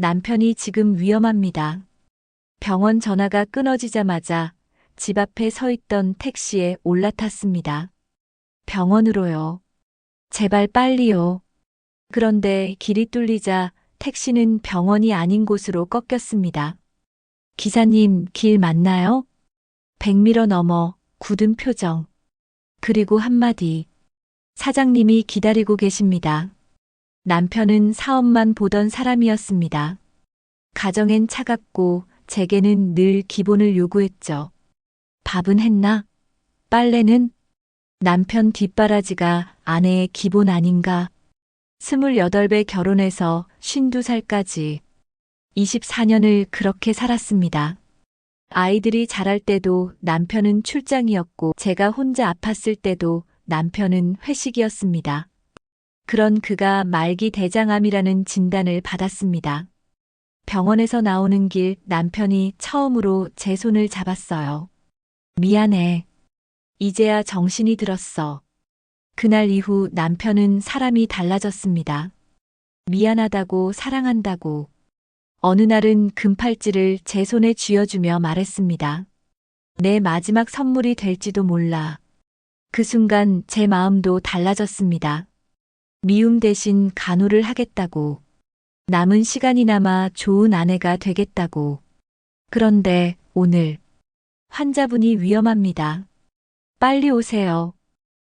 남편이 지금 위험합니다. 병원 전화가 끊어지자마자 집 앞에 서 있던 택시에 올라탔습니다. 병원으로요. 제발 빨리요. 그런데 길이 뚫리자 택시는 병원이 아닌 곳으로 꺾였습니다. 기사님, 길 맞나요? 100m 넘어 굳은 표정. 그리고 한마디. 사장님이 기다리고 계십니다. 남편은 사업만 보던 사람이었습니다. 가정엔 차갑고 제게는 늘 기본을 요구했죠. 밥은 했나? 빨래는? 남편 뒷바라지가 아내의 기본 아닌가? 28배 결혼해서 52살까지 24년을 그렇게 살았습니다. 아이들이 자랄 때도 남편은 출장이었고 제가 혼자 아팠을 때도 남편은 회식이었습니다. 그런 그가 말기 대장암이라는 진단을 받았습니다. 병원에서 나오는 길 남편이 처음으로 제 손을 잡았어요. 미안해. 이제야 정신이 들었어. 그날 이후 남편은 사람이 달라졌습니다. 미안하다고 사랑한다고. 어느 날은 금팔찌를 제 손에 쥐어주며 말했습니다. 내 마지막 선물이 될지도 몰라. 그 순간 제 마음도 달라졌습니다. 미움 대신 간호를 하겠다고. 남은 시간이나마 좋은 아내가 되겠다고. 그런데 오늘 환자분이 위험합니다. 빨리 오세요.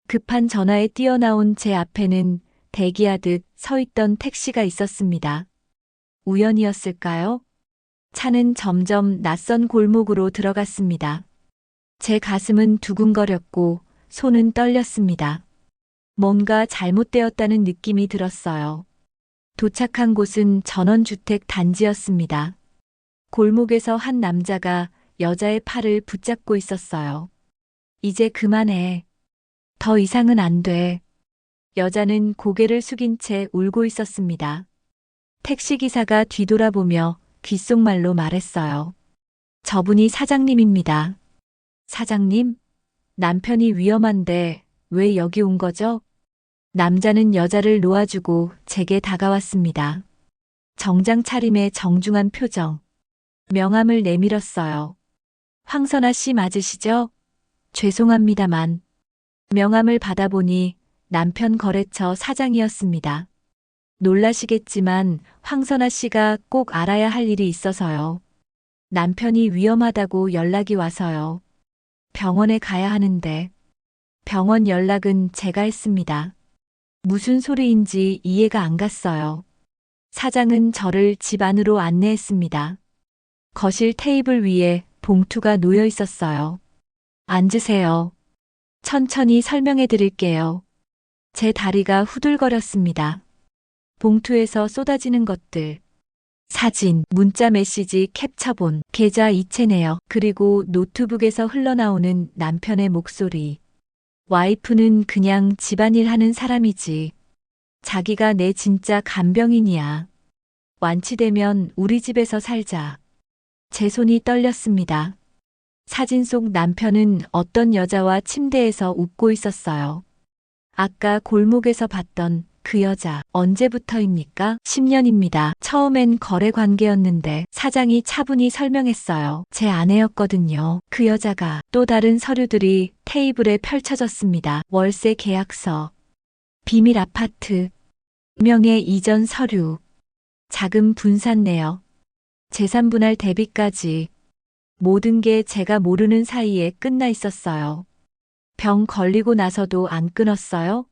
급한 전화에 뛰어나온 제 앞에는 대기하듯 서 있던 택시가 있었습니다. 우연이었을까요? 차는 점점 낯선 골목으로 들어갔습니다. 제 가슴은 두근거렸고 손은 떨렸습니다. 뭔가 잘못되었다는 느낌이 들었어요. 도착한 곳은 전원주택 단지였습니다. 골목에서 한 남자가 여자의 팔을 붙잡고 있었어요. 이제 그만해. 더 이상은 안 돼. 여자는 고개를 숙인 채 울고 있었습니다. 택시기사가 뒤돌아보며 귓속말로 말했어요. 저분이 사장님입니다. 사장님? 남편이 위험한데 왜 여기 온 거죠? 남자는 여자를 놓아주고 제게 다가왔습니다. 정장 차림의 정중한 표정. 명함을 내밀었어요. 황선아 씨 맞으시죠? 죄송합니다만. 명함을 받아보니 남편 거래처 사장이었습니다. 놀라시겠지만 황선아 씨가 꼭 알아야 할 일이 있어서요. 남편이 위험하다고 연락이 와서요. 병원에 가야 하는데. 병원 연락은 제가 했습니다. 무슨 소리인지 이해가 안 갔어요. 사장은 저를 집 안으로 안내했습니다. 거실 테이블 위에 봉투가 놓여 있었어요. 앉으세요. 천천히 설명해 드릴게요. 제 다리가 후들거렸습니다. 봉투에서 쏟아지는 것들. 사진, 문자 메시지 캡처본, 계좌 이체 내역, 그리고 노트북에서 흘러나오는 남편의 목소리. 와이프는 그냥 집안일 하는 사람이지. 자기가 내 진짜 간병인이야. 완치되면 우리 집에서 살자. 제 손이 떨렸습니다. 사진 속 남편은 어떤 여자와 침대에서 웃고 있었어요. 아까 골목에서 봤던 그 여자, 언제부터입니까? 10년입니다. 처음엔 거래 관계였는데 사장이 차분히 설명했어요. 제 아내였거든요. 그 여자가. 또 다른 서류들이 테이블에 펼쳐졌습니다. 월세 계약서, 비밀 아파트, 명예 이전 서류, 자금 분산 내역, 재산 분할 대비까지. 모든 게 제가 모르는 사이에 끝나 있었어요. 병 걸리고 나서도 안 끊었어요?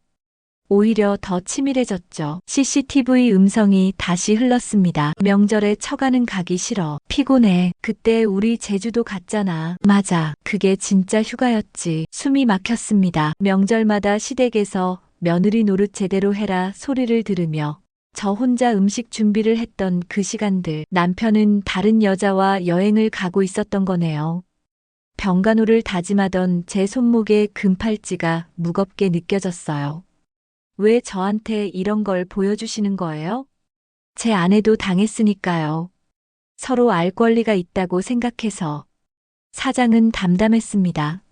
오히려 더 치밀해졌죠. CCTV 음성이 다시 흘렀습니다. 명절에 처가는 가기 싫어. 피곤해. 그때 우리 제주도 갔잖아. 맞아. 그게 진짜 휴가였지. 숨이 막혔습니다. 명절마다 시댁에서 며느리 노릇 제대로 해라 소리를 들으며 저 혼자 음식 준비를 했던 그 시간들. 남편은 다른 여자와 여행을 가고 있었던 거네요. 병간호를 다짐하던 제 손목에 금팔찌가 무겁게 느껴졌어요. 왜 저한테 이런 걸 보여주시는 거예요? 제 아내도 당했으니까요. 서로 알 권리가 있다고 생각해서. 사장은 담담했습니다.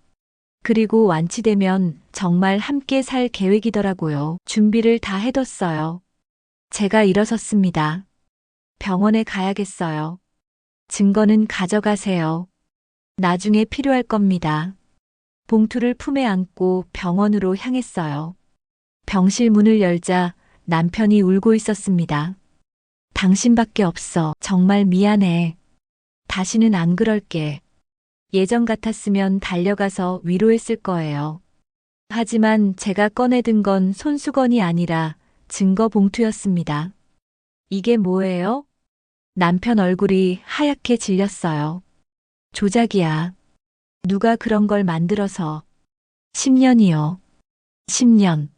그리고 완치되면 정말 함께 살 계획이더라고요. 준비를 다 해뒀어요. 제가 일어섰습니다. 병원에 가야겠어요. 증거는 가져가세요. 나중에 필요할 겁니다. 봉투를 품에 안고 병원으로 향했어요. 병실 문을 열자 남편이 울고 있었습니다. 당신밖에 없어. 정말 미안해. 다시는 안 그럴게. 예전 같았으면 달려가서 위로했을 거예요. 하지만 제가 꺼내든 건 손수건이 아니라 증거 봉투였습니다. 이게 뭐예요? 남편 얼굴이 하얗게 질렸어요. 조작이야. 누가 그런 걸 만들어서. 10년이요. 10년.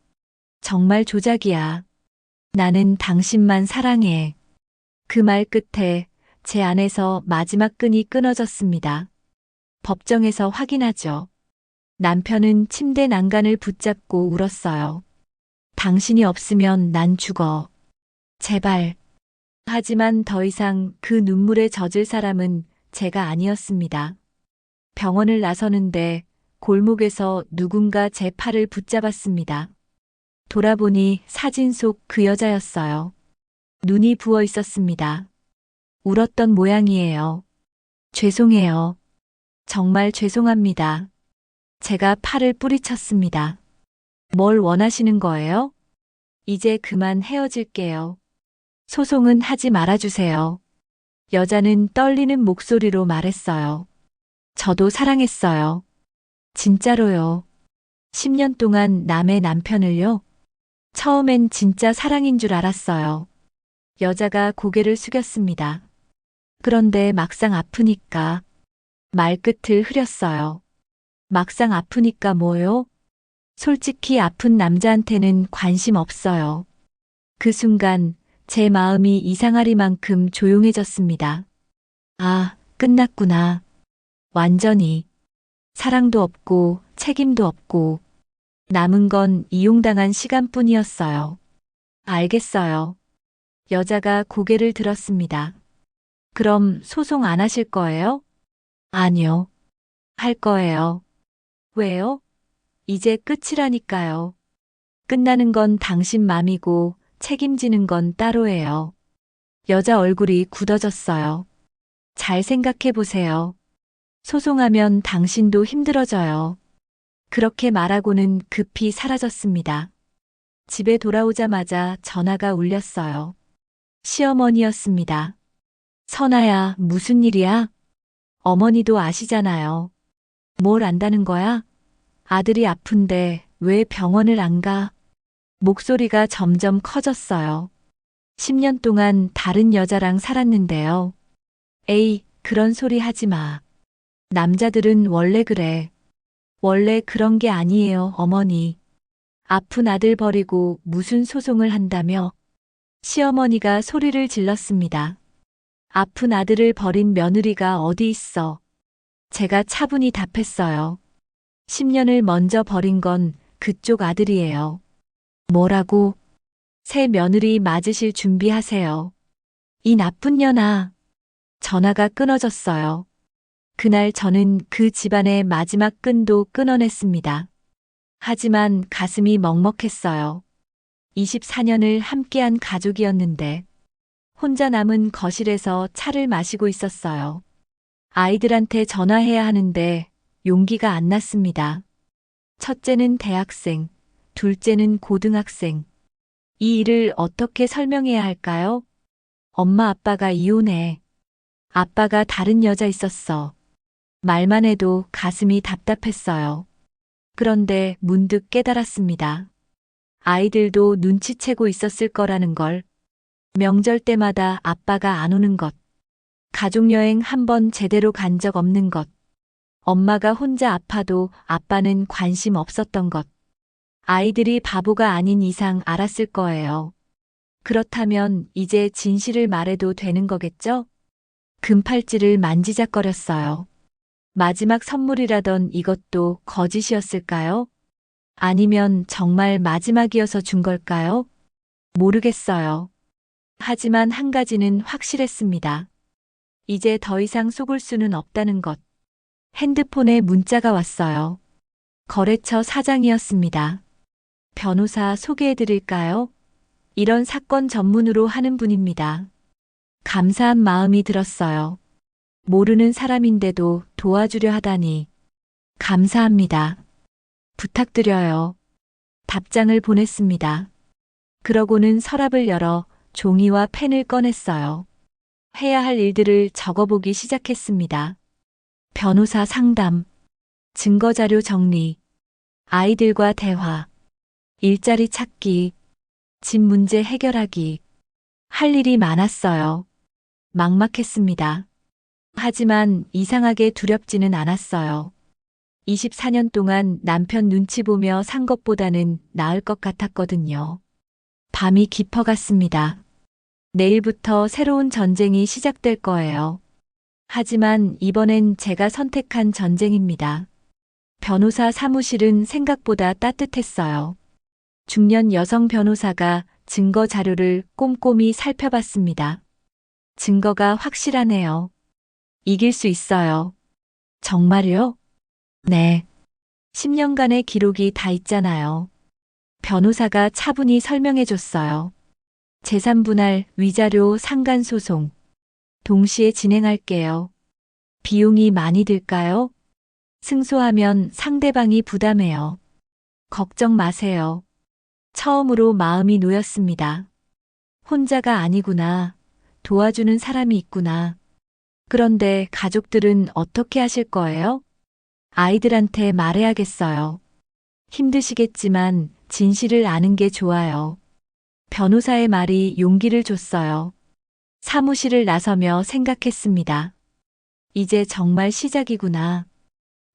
정말 조작이야. 나는 당신만 사랑해. 그 말 끝에 제 안에서 마지막 끈이 끊어졌습니다. 법정에서 확인하죠. 남편은 침대 난간을 붙잡고 울었어요. 당신이 없으면 난 죽어. 제발. 하지만 더 이상 그 눈물에 젖을 사람은 제가 아니었습니다. 병원을 나서는데 골목에서 누군가 제 팔을 붙잡았습니다. 돌아보니 사진 속 그 여자였어요. 눈이 부어 있었습니다. 울었던 모양이에요. 죄송해요. 정말 죄송합니다. 제가 팔을 뿌리쳤습니다. 뭘 원하시는 거예요? 이제 그만 헤어질게요. 소송은 하지 말아주세요. 여자는 떨리는 목소리로 말했어요. 저도 사랑했어요. 진짜로요. 10년 동안 남의 남편을요? 처음엔 진짜 사랑인 줄 알았어요. 여자가 고개를 숙였습니다. 그런데 막상 아프니까 말끝을 흐렸어요. 막상 아프니까 뭐요? 솔직히 아픈 남자한테는 관심 없어요. 그 순간 제 마음이 이상하리만큼 조용해졌습니다. 아, 끝났구나. 완전히. 사랑도 없고 책임도 없고 남은 건 이용당한 시간뿐이었어요. 알겠어요. 여자가 고개를 들었습니다. 그럼 소송 안 하실 거예요? 아니요. 할 거예요. 왜요? 이제 끝이라니까요. 끝나는 건 당신 맘이고 책임지는 건 따로예요. 여자 얼굴이 굳어졌어요. 잘 생각해 보세요. 소송하면 당신도 힘들어져요. 그렇게 말하고는 급히 사라졌습니다. 집에 돌아오자마자 전화가 울렸어요. 시어머니였습니다. 선아야, 무슨 일이야? 어머니도 아시잖아요. 뭘 안다는 거야? 아들이 아픈데 왜 병원을 안 가? 목소리가 점점 커졌어요. 10년 동안 다른 여자랑 살았는데요. 에이, 그런 소리 하지 마. 남자들은 원래 그래. 원래 그런 게 아니에요, 어머니. 아픈 아들 버리고 무슨 소송을 한다며? 시어머니가 소리를 질렀습니다. 아픈 아들을 버린 며느리가 어디 있어? 제가 차분히 답했어요. 10년을 먼저 버린 건 그쪽 아들이에요. 뭐라고? 새 며느리 맞으실 준비하세요. 이 나쁜 년아. 전화가 끊어졌어요. 그날 저는 그 집안의 마지막 끈도 끊어냈습니다. 하지만 가슴이 먹먹했어요. 24년을 함께한 가족이었는데 혼자 남은 거실에서 차를 마시고 있었어요. 아이들한테 전화해야 하는데 용기가 안 났습니다. 첫째는 대학생, 둘째는 고등학생. 이 일을 어떻게 설명해야 할까요? 엄마 아빠가 이혼해. 아빠가 다른 여자 있었어. 말만 해도 가슴이 답답했어요. 그런데 문득 깨달았습니다. 아이들도 눈치채고 있었을 거라는 걸. 명절 때마다 아빠가 안 오는 것. 가족여행 한 번 제대로 간 적 없는 것. 엄마가 혼자 아파도 아빠는 관심 없었던 것. 아이들이 바보가 아닌 이상 알았을 거예요. 그렇다면 이제 진실을 말해도 되는 거겠죠? 금팔찌를 만지작거렸어요. 마지막 선물이라던 이것도 거짓이었을까요? 아니면 정말 마지막이어서 준 걸까요? 모르겠어요. 하지만 한 가지는 확실했습니다. 이제 더 이상 속을 수는 없다는 것. 핸드폰에 문자가 왔어요. 거래처 사장이었습니다. 변호사 소개해 드릴까요? 이런 사건 전문으로 하는 분입니다. 감사한 마음이 들었어요. 모르는 사람인데도 도와주려 하다니. 감사합니다. 부탁드려요. 답장을 보냈습니다. 그러고는 서랍을 열어 종이와 펜을 꺼냈어요. 해야 할 일들을 적어보기 시작했습니다. 변호사 상담, 증거자료 정리, 아이들과 대화, 일자리 찾기, 집 문제 해결하기. 할 일이 많았어요. 막막했습니다. 하지만 이상하게 두렵지는 않았어요. 24년 동안 남편 눈치 보며 산 것보다는 나을 것 같았거든요. 밤이 깊어갔습니다. 내일부터 새로운 전쟁이 시작될 거예요. 하지만 이번엔 제가 선택한 전쟁입니다. 변호사 사무실은 생각보다 따뜻했어요. 중년 여성 변호사가 증거 자료를 꼼꼼히 살펴봤습니다. 증거가 확실하네요. 이길 수 있어요. 정말요? 네. 10년간의 기록이 다 있잖아요. 변호사가 차분히 설명해 줬어요. 재산분할, 위자료, 상간소송. 동시에 진행할게요. 비용이 많이 들까요? 승소하면 상대방이 부담해요. 걱정 마세요. 처음으로 마음이 놓였습니다. 혼자가 아니구나. 도와주는 사람이 있구나. 그런데 가족들은 어떻게 하실 거예요? 아이들한테 말해야겠어요. 힘드시겠지만 진실을 아는 게 좋아요. 변호사의 말이 용기를 줬어요. 사무실을 나서며 생각했습니다. 이제 정말 시작이구나.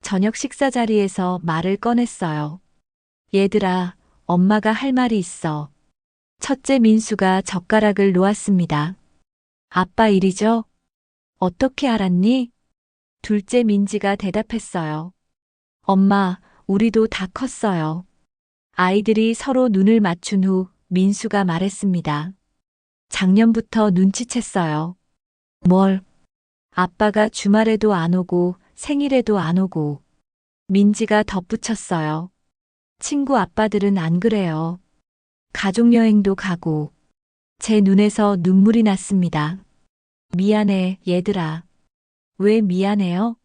저녁 식사 자리에서 말을 꺼냈어요. 얘들아, 엄마가 할 말이 있어. 첫째 민수가 젓가락을 놓았습니다. 아빠 일이죠? 어떻게 알았니? 둘째 민지가 대답했어요. 엄마, 우리도 다 컸어요. 아이들이 서로 눈을 맞춘 후 민수가 말했습니다. 작년부터 눈치챘어요. 뭘? 아빠가 주말에도 안 오고 생일에도 안 오고. 민지가 덧붙였어요. 친구 아빠들은 안 그래요. 가족여행도 가고. 제 눈에서 눈물이 났습니다. 미안해, 얘들아. 왜 미안해요?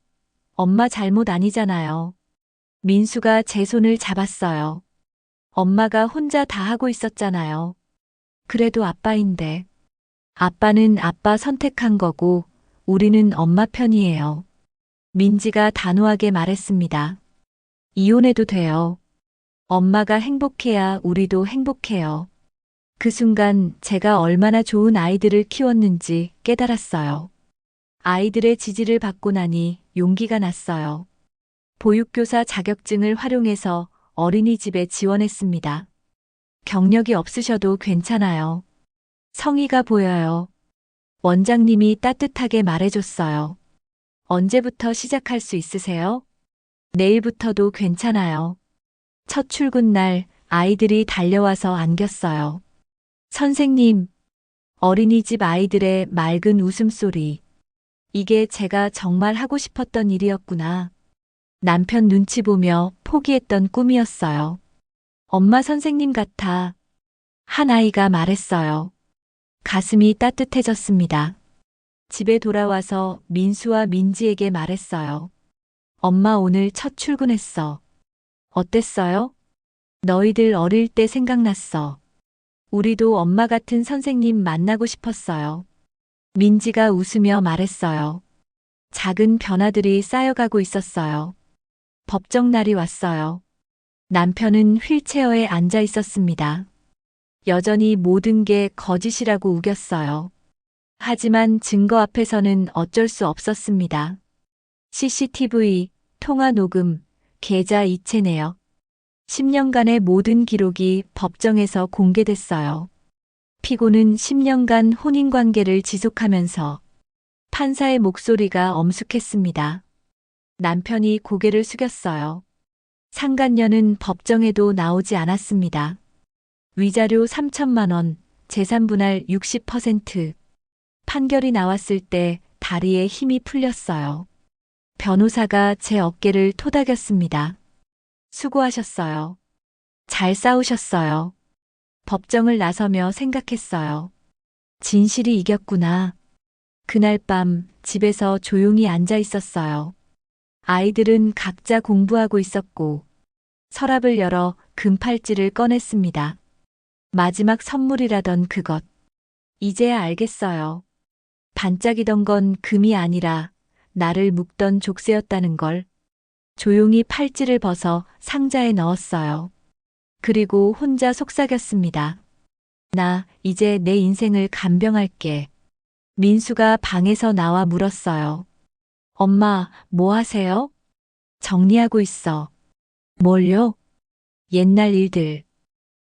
엄마 잘못 아니잖아요. 민수가 제 손을 잡았어요. 엄마가 혼자 다 하고 있었잖아요. 그래도 아빠인데. 아빠는 아빠 선택한 거고, 우리는 엄마 편이에요. 민지가 단호하게 말했습니다. 이혼해도 돼요. 엄마가 행복해야 우리도 행복해요. 그 순간 제가 얼마나 좋은 아이들을 키웠는지 깨달았어요. 아이들의 지지를 받고 나니 용기가 났어요. 보육교사 자격증을 활용해서 어린이집에 지원했습니다. 경력이 없으셔도 괜찮아요. 성의가 보여요. 원장님이 따뜻하게 말해줬어요. 언제부터 시작할 수 있으세요? 내일부터도 괜찮아요. 첫 출근 날 아이들이 달려와서 안겼어요. 선생님, 어린이집 아이들의 맑은 웃음소리. 이게 제가 정말 하고 싶었던 일이었구나. 남편 눈치 보며 포기했던 꿈이었어요. 엄마 선생님 같아. 한 아이가 말했어요. 가슴이 따뜻해졌습니다. 집에 돌아와서 민수와 민지에게 말했어요. 엄마 오늘 첫 출근했어. 어땠어요? 너희들 어릴 때 생각났어. 우리도 엄마 같은 선생님 만나고 싶었어요. 민지가 웃으며 말했어요. 작은 변화들이 쌓여가고 있었어요. 법정 날이 왔어요. 남편은 휠체어에 앉아 있었습니다. 여전히 모든 게 거짓이라고 우겼어요. 하지만 증거 앞에서는 어쩔 수 없었습니다. CCTV, 통화 녹음, 계좌 이체 내역. 10년간의 모든 기록이 법정에서 공개됐어요. 피고는 10년간 혼인관계를 지속하면서 판사의 목소리가 엄숙했습니다. 남편이 고개를 숙였어요. 상간녀는 법정에도 나오지 않았습니다. 위자료 3천만 원, 재산분할 60%. 판결이 나왔을 때 다리에 힘이 풀렸어요. 변호사가 제 어깨를 토닥였습니다. 수고하셨어요. 잘 싸우셨어요. 법정을 나서며 생각했어요. 진실이 이겼구나. 그날 밤 집에서 조용히 앉아 있었어요. 아이들은 각자 공부하고 있었고 서랍을 열어 금팔찌를 꺼냈습니다. 마지막 선물이라던 그것. 이제야 알겠어요. 반짝이던 건 금이 아니라 나를 묶던 족쇄였다는 걸. 조용히 팔찌를 벗어 상자에 넣었어요. 그리고 혼자 속삭였습니다. 나 이제 내 인생을 간병할게. 민수가 방에서 나와 물었어요. 엄마, 뭐 하세요? 정리하고 있어. 뭘요? 옛날 일들.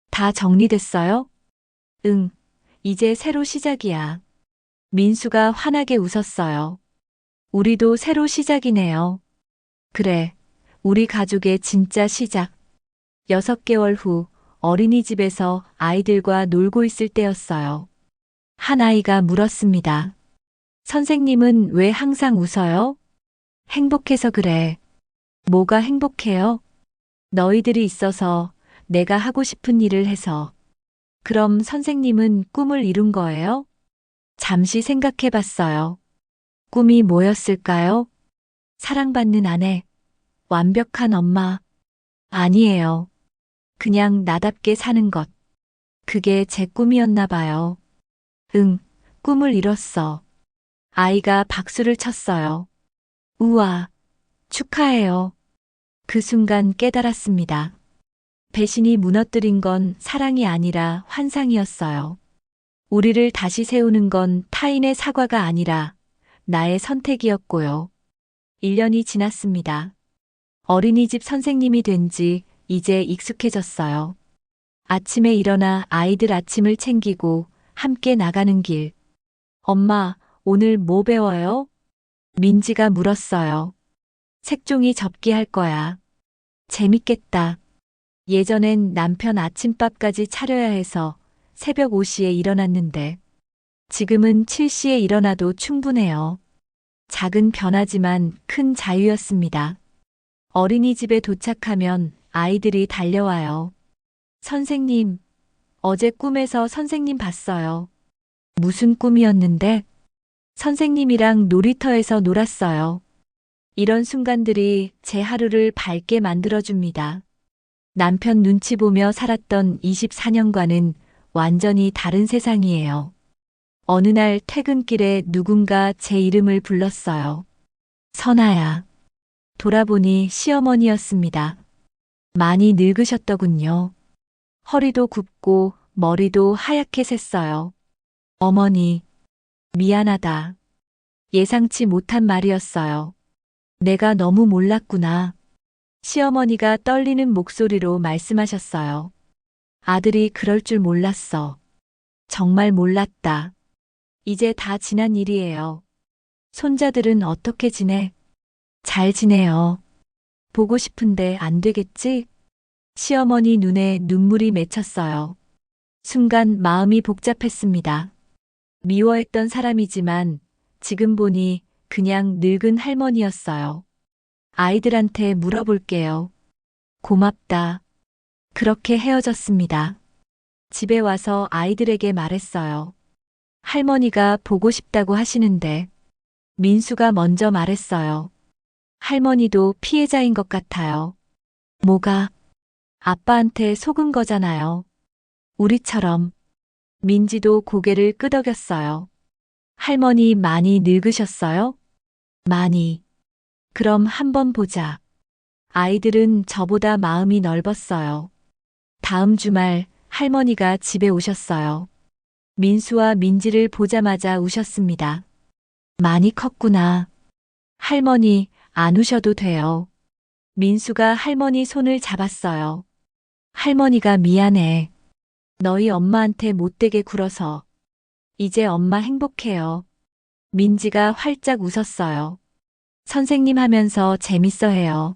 다 정리됐어요? 응, 이제 새로 시작이야. 민수가 환하게 웃었어요. 우리도 새로 시작이네요. 그래, 우리 가족의 진짜 시작. 6개월 후 어린이집에서 아이들과 놀고 있을 때였어요. 한 아이가 물었습니다. 선생님은 왜 항상 웃어요? 행복해서 그래. 뭐가 행복해요? 너희들이 있어서 내가 하고 싶은 일을 해서. 그럼 선생님은 꿈을 이룬 거예요? 잠시 생각해 봤어요. 꿈이 뭐였을까요? 사랑받는 아내, 완벽한 엄마. 아니에요. 그냥 나답게 사는 것. 그게 제 꿈이었나 봐요. 응, 꿈을 이뤘어. 아이가 박수를 쳤어요. 우와, 축하해요. 그 순간 깨달았습니다. 배신이 무너뜨린 건 사랑이 아니라 환상이었어요. 우리를 다시 세우는 건 타인의 사과가 아니라 나의 선택이었고요. 1년이 지났습니다. 어린이집 선생님이 된 지 이제 익숙해졌어요. 아침에 일어나 아이들 아침을 챙기고 함께 나가는 길. 엄마, 오늘 뭐 배워요? 민지가 물었어요. 색종이 접기 할 거야. 재밌겠다. 예전엔 남편 아침밥까지 차려야 해서 새벽 5시에 일어났는데 지금은 7시에 일어나도 충분해요. 작은 변화지만 큰 자유였습니다. 어린이집에 도착하면 아이들이 달려와요. 선생님, 어제 꿈에서 선생님 봤어요. 무슨 꿈이었는데? 선생님이랑 놀이터에서 놀았어요. 이런 순간들이 제 하루를 밝게 만들어줍니다. 남편 눈치 보며 살았던 24년과는 완전히 다른 세상이에요. 어느 날 퇴근길에 누군가 제 이름을 불렀어요. 선아야. 돌아보니 시어머니였습니다. 많이 늙으셨더군요. 허리도 굽고 머리도 하얗게 샜어요. 어머니, 미안하다. 예상치 못한 말이었어요. 내가 너무 몰랐구나. 시어머니가 떨리는 목소리로 말씀하셨어요. 아들이 그럴 줄 몰랐어. 정말 몰랐다. 이제 다 지난 일이에요. 손자들은 어떻게 지내? 잘 지내요. 보고 싶은데 안 되겠지? 시어머니 눈에 눈물이 맺혔어요. 순간 마음이 복잡했습니다. 미워했던 사람이지만 지금 보니 그냥 늙은 할머니였어요. 아이들한테 물어볼게요. 고맙다. 그렇게 헤어졌습니다. 집에 와서 아이들에게 말했어요. 할머니가 보고 싶다고 하시는데 민수가 먼저 말했어요. 할머니도 피해자인 것 같아요. 뭐가? 아빠한테 속은 거잖아요. 우리처럼. 민지도 고개를 끄덕였어요. 할머니 많이 늙으셨어요? 많이. 그럼 한번 보자. 아이들은 저보다 마음이 넓었어요. 다음 주말 할머니가 집에 오셨어요. 민수와 민지를 보자마자 우셨습니다. 많이 컸구나. 할머니, 안 우셔도 돼요. 민수가 할머니 손을 잡았어요. 할머니가 미안해. 너희 엄마한테 못되게 굴어서. 이제 엄마 행복해요. 민지가 활짝 웃었어요. 선생님 하면서 재밌어 해요.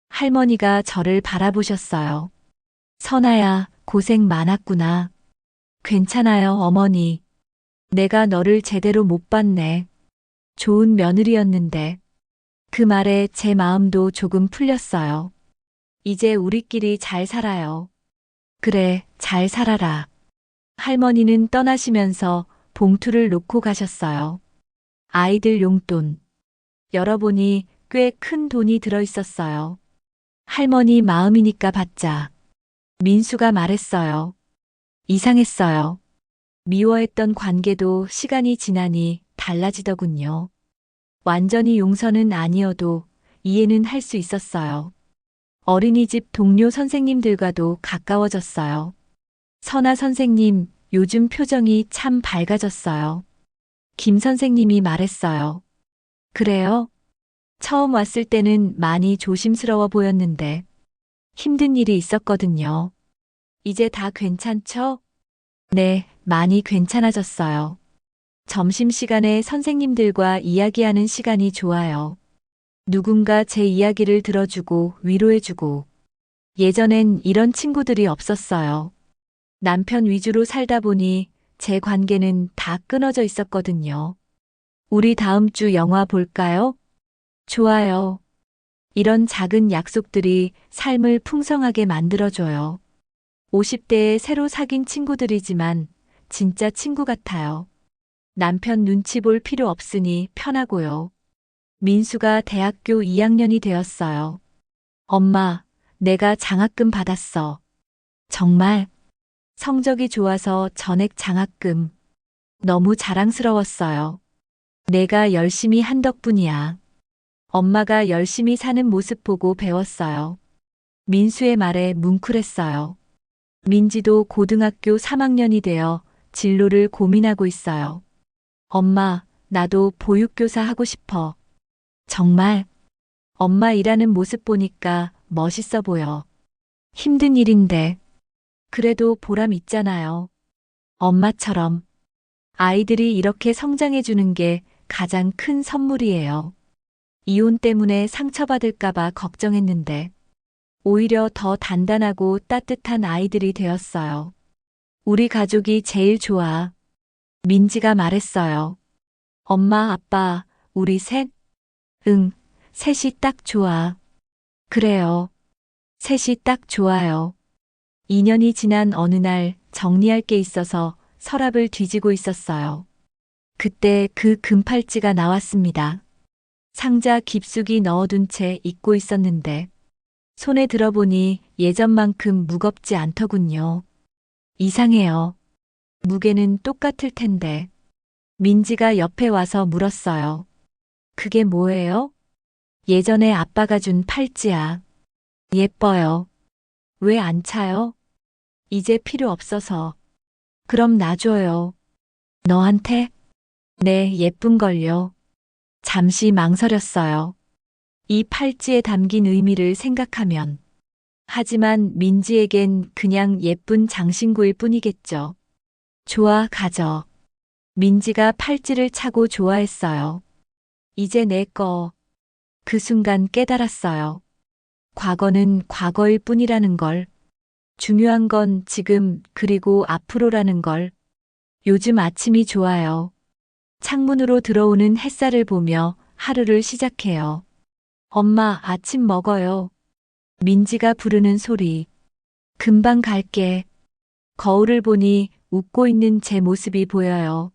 할머니가 저를 바라보셨어요. 선아야, 고생 많았구나. 괜찮아요, 어머니. 내가 너를 제대로 못 봤네. 좋은 며느리였는데. 그 말에 제 마음도 조금 풀렸어요. 이제 우리끼리 잘 살아요. 그래, 잘 살아라. 할머니는 떠나시면서 봉투를 놓고 가셨어요. 아이들 용돈. 열어보니 꽤 큰 돈이 들어 있었어요. 할머니 마음이니까 받자. 민수가 말했어요. 이상했어요. 미워했던 관계도 시간이 지나니 달라지더군요. 완전히 용서는 아니어도 이해는 할 수 있었어요. 어린이집 동료 선생님들과도 가까워졌어요. 선아 선생님, 요즘 표정이 참 밝아졌어요. 김 선생님이 말했어요. 그래요? 처음 왔을 때는 많이 조심스러워 보였는데 힘든 일이 있었거든요. 이제 다 괜찮죠? 네, 많이 괜찮아졌어요. 점심시간에 선생님들과 이야기하는 시간이 좋아요. 누군가 제 이야기를 들어주고 위로해주고. 예전엔 이런 친구들이 없었어요. 남편 위주로 살다 보니 제 관계는 다 끊어져 있었거든요. 우리 다음 주 영화 볼까요? 좋아요. 이런 작은 약속들이 삶을 풍성하게 만들어줘요. 50대에 새로 사귄 친구들이지만 진짜 친구 같아요. 남편 눈치 볼 필요 없으니 편하고요. 민수가 대학교 2학년이 되었어요. 엄마, 내가 장학금 받았어. 정말? 성적이 좋아서 전액 장학금. 너무 자랑스러웠어요. 내가 열심히 한 덕분이야. 엄마가 열심히 사는 모습 보고 배웠어요. 민수의 말에 뭉클했어요. 민지도 고등학교 3학년이 되어 진로를 고민하고 있어요. 엄마, 나도 보육교사 하고 싶어. 정말? 엄마 일하는 모습 보니까 멋있어 보여. 힘든 일인데. 그래도 보람 있잖아요. 엄마처럼. 아이들이 이렇게 성장해 주는 게 가장 큰 선물이에요. 이혼 때문에 상처받을까봐 걱정했는데, 오히려 더 단단하고 따뜻한 아이들이 되었어요. 우리 가족이 제일 좋아. 민지가 말했어요. 엄마, 아빠, 우리 셋? 응, 셋이 딱 좋아. 그래요. 셋이 딱 좋아요. 2년이 지난 어느 날 정리할 게 있어서 서랍을 뒤지고 있었어요. 그때 그 금팔찌가 나왔습니다. 상자 깊숙이 넣어둔 채 잊고 있었는데 손에 들어보니 예전만큼 무겁지 않더군요. 이상해요. 무게는 똑같을 텐데. 민지가 옆에 와서 물었어요. 그게 뭐예요? 예전에 아빠가 준 팔찌야. 예뻐요. 왜 안 차요? 이제 필요 없어서. 그럼 놔줘요. 너한테? 네, 예쁜걸요. 잠시 망설였어요. 이 팔찌에 담긴 의미를 생각하면. 하지만 민지에겐 그냥 예쁜 장신구일 뿐이겠죠. 좋아, 가져. 민지가 팔찌를 차고 좋아했어요. 이제 내 거. 그 순간 깨달았어요. 과거는 과거일 뿐이라는 걸. 중요한 건 지금 그리고 앞으로라는 걸. 요즘 아침이 좋아요. 창문으로 들어오는 햇살을 보며 하루를 시작해요. 엄마, 아침 먹어요. 민지가 부르는 소리. 금방 갈게. 거울을 보니 웃고 있는 제 모습이 보여요.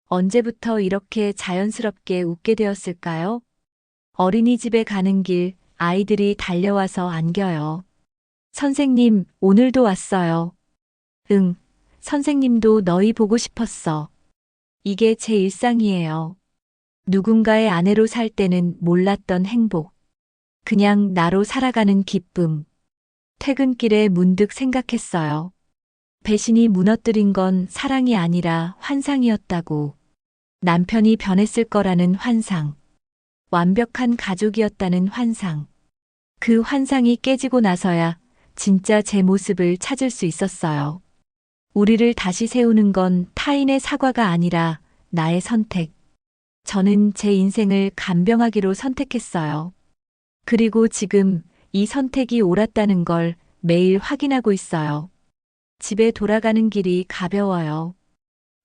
언제부터 이렇게 자연스럽게 웃게 되었을까요? 어린이집에 가는 길 아이들이 달려와서 안겨요. 선생님, 오늘도 왔어요. 응, 선생님도 너희 보고 싶었어. 이게 제 일상이에요. 누군가의 아내로 살 때는 몰랐던 행복. 그냥 나로 살아가는 기쁨. 퇴근길에 문득 생각했어요. 배신이 무너뜨린 건 사랑이 아니라 환상이었다고. 남편이 변했을 거라는 환상. 완벽한 가족이었다는 환상. 그 환상이 깨지고 나서야 진짜 제 모습을 찾을 수 있었어요. 우리를 다시 세우는 건 타인의 사과가 아니라 나의 선택. 저는 제 인생을 간병하기로 선택했어요. 그리고 지금 이 선택이 옳았다는 걸 매일 확인하고 있어요. 집에 돌아가는 길이 가벼워요.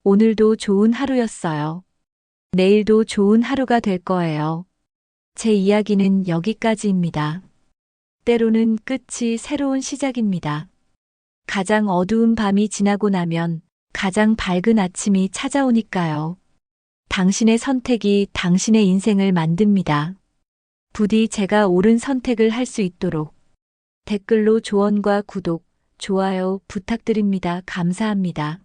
오늘도 좋은 하루였어요. 내일도 좋은 하루가 될 거예요. 제 이야기는 여기까지입니다. 때로는 끝이 새로운 시작입니다. 가장 어두운 밤이 지나고 나면 가장 밝은 아침이 찾아오니까요. 당신의 선택이 당신의 인생을 만듭니다. 부디 제가 옳은 선택을 할 수 있도록 댓글로 조언과 구독, 좋아요 부탁드립니다. 감사합니다.